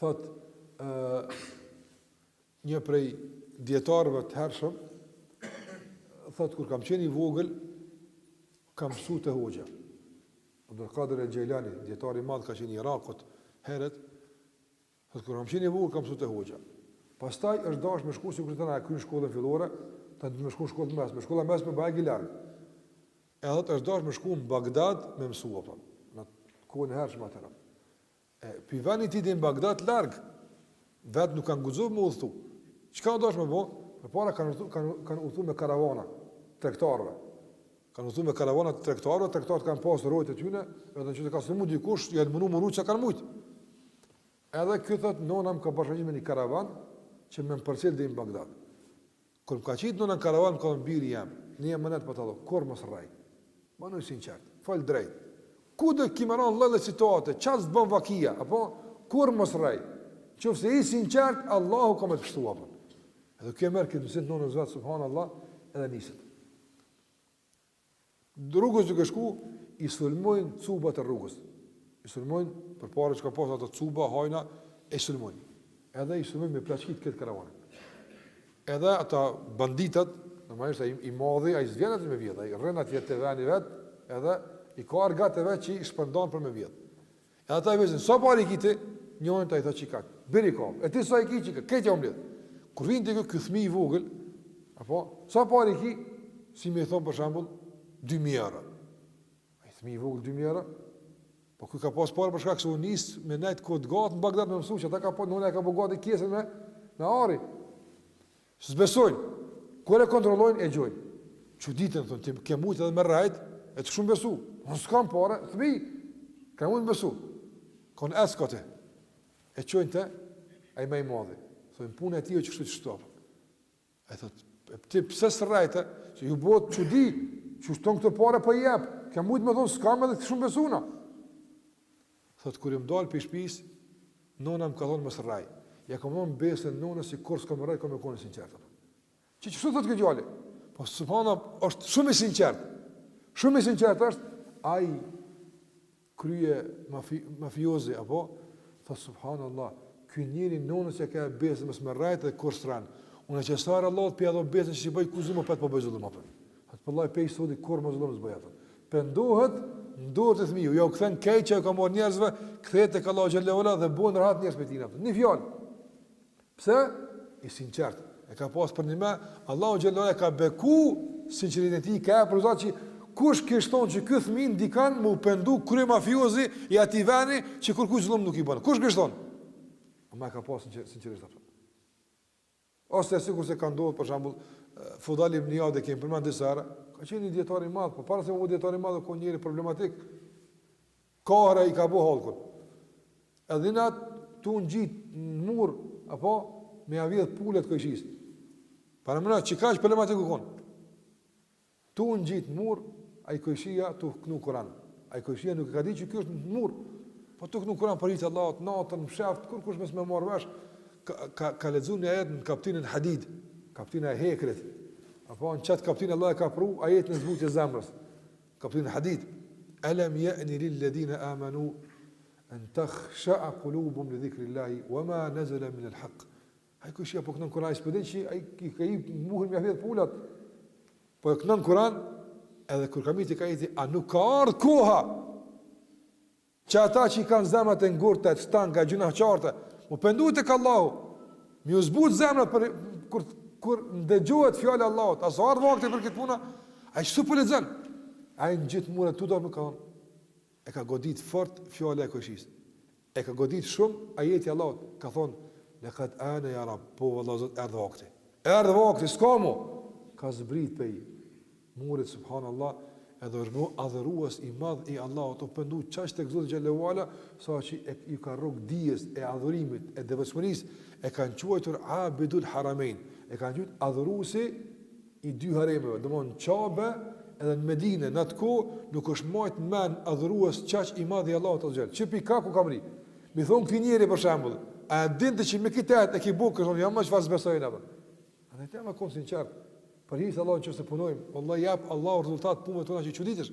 thot një prej dietarëve të hershëm, thot kur kam qenë i vogël, kam mësuar te hoxha. Abdul Qadir al-Jilani, dietari i madh ka qenë në Irakut herët, thot kur kam qenë i vogël kam mësuar te hoxha. Pastaj është dashur me shku sikur të na kryen shkollën fillore, ta më shku në shkollën mesme. Shkolla mesme bëhet i larg. Edhe është dashur me shku në Bagdad me mësua po. Në kohën e hershme atëra. Pi vani ti në Bagdad larg, vet nuk kanë guxuar me udhëtu. Çka do të më bëj? Përpara kanë udhëtuar me karavana tregtarëve. Kanë udhëtuar me karavana tregtarëve, tregtarët kanë pasur rrojtë të tyre, edhe nëse ka smu dikush, janë mënu çka kanë mujt. Edhe ky thot nona më ka bashkëngjitur me një karavan që më përcjell deri në Bagdad. Kur më ka qitë nona në karavan, ka thënë biri jam, një mënet po tallo, kur mos rrej. Manoj sinqert, fal drejt. Ku do kimaron lloj situate, çfarë të bën vakia, apo kur mos rrej. Qofse i sinqert, Allahu ka më të pështuar. Edhe kjo merr këtë mësim nonën zot subhanallahu edhe niset. Rrugës duke shku, i sulmojnë cubat e rrugës. I sulmojnë përpara çka pas ato cuba, hajna, e sulmojnë. Edhe i sulmojnë me plaçkit këtë karavan. Edhe ata banditat, normalisht i modhi, ai s'vjen atë me vjet, ai rën atje te vani vet, edhe i ka argat e vet që i shpërndon për me vjet. Edhe ata i vëzën, sa pari kiti, njërin ta i thotë çikat. Bëri kom. E ti sa i ki çika, këtë jam mbledh. Kur vjen te ky fëmijë i vogël, apo sa pari ki, si më thon për shembull 2000 euro. Ai fëmijë i vogël 2000 euro. Po ku ka pas parë për shkak se u nis me nejt kod gat në Bagdad me mësues, ata ka po nona ka bogati kjesën me ari. S'besojnë. Kur e kontrollojnë e gjojnë. Çuditën thonë ti ke mujt edhe me rajt, e të shumë besu. Unë s'kam parë, thmi. Ka mund besu. Kon eskote. E çojnë ai më i madhi. Thonë puna e tij është kështu çto. Ai thotë ti pse s'rrajte? Se ju bëhet çudi, çu shton këtë parë po i jap. Ka mujt më thon s'kam edhe të shumë besuna. Thotë kur jam dal për shtëpis, nona më ka thonë mos rraj. Ja kam dhënë besën nonës si kur s'kam rraj kam qenë sinqert. Ç'është thotë kjo djalë? Po subhanallahu është shumë i sinqert. Shumë i sinqert është ai krye mafiozi apo thotë subhanallahu ky njeri nonës që ka besën mos më rraj dhe kur s'ran. Unë që sa Allah të pjado besën që si bëj kuzim apo po bëj zullum apo. Atë vallai pe sodi kur mos zullum s'bëj atë. Pendohet ndorë të thmiu, ja u kthen keq që ka marrë njerëzve, kthehet tek Allahu xhallahu ala dhe bën rahat njerëz me tina. Në fjalë. Pse? I sinqert. E ka pas për një me, Allahu xhallahu ala ka beku sinqeritetin e ka për zot që kush kish thonë që ky fëmijë ndikan më u pendu krye mafiozi i atij vani që kur kush zullum nuk i bën. Kush kish thonë? Ama ka pas sinqeritet. Ose sikur se ka ndodhur për shembull Fudali ibn Iyad e kemi përmendur disa herë, ka qenë një dietar i madh, por para se u dietar i madh ka njëri problematik. Kohra i ka bu hallkun. Edhe na tu ngjit në mur apo me avjedh pulet kojshis. Para mëna që ka problematik u kon. Tu ngjit në mur, ai kojshia tu knu Kur'an. Ai kojshia nuk e ka ditë që ky është në mur. Po tu knu Kur'an për Allahut natën në fshaft kur kush mos më marr vesh ka lexuar një ajet në kapitullin Hadid, kapitullin e Hekrit. Apo në çat kapitullin Allah e ka pru ajetin e zbutjes zemrës. Kapitullin Hadid. Alam ya'ni lil ladina amanu an takhsha'a qulubuhum li dhikrillahi wama nazala min al-haq. Ai kush apo kënon Kur'an s'pëdin që ai ka i muhën me afet pulat. Po e kënon Kur'an edhe kur kamiti ka thënë a nuk ka ardhur koha që ata që kanë zemrat e ngurta, të stanga, gjunaqarte, u penduhet tek Allahu. Mi u zbut zemrat për kur ndëgjohet fjala e Allahut. A sa ardh vakti për këtë punë? Ai çu po lexon? Ai ngjit muret tu do më ka. E ka godit fort fjala e kushis. E ka godit shumë ajeti i Allahut. Ka thonë laqad ana ya rab, po vallahi zot erdh vakti. Erdh vakti, s'ka mo. Ka zbrit pe muret subhanallahu. Edhe është adhurues i madh i Allahut, u pendu çaq tek Zoti xhallahu ala, saqë i ka rrug dijes e adhurimit e devotshmërisë, e kanë quajtur abidul haramain, e kanë quajtur adhuruesi i dy haremeve, domthon Kabe edhe në Medinë, në atë kohë nuk është më men adhurues çaq i madh i Allahut xhallahu. Çi pika ku kam ri. Mi thon ky njeri për shembull, a dinte që me këtë e ke bukë, thonë jam më çfarë besojnë apo. A ne tema kon sinqert. Për hir të Allahut që se punojmë, vallahi jap Allahu rezultat punëve tona që çuditësh.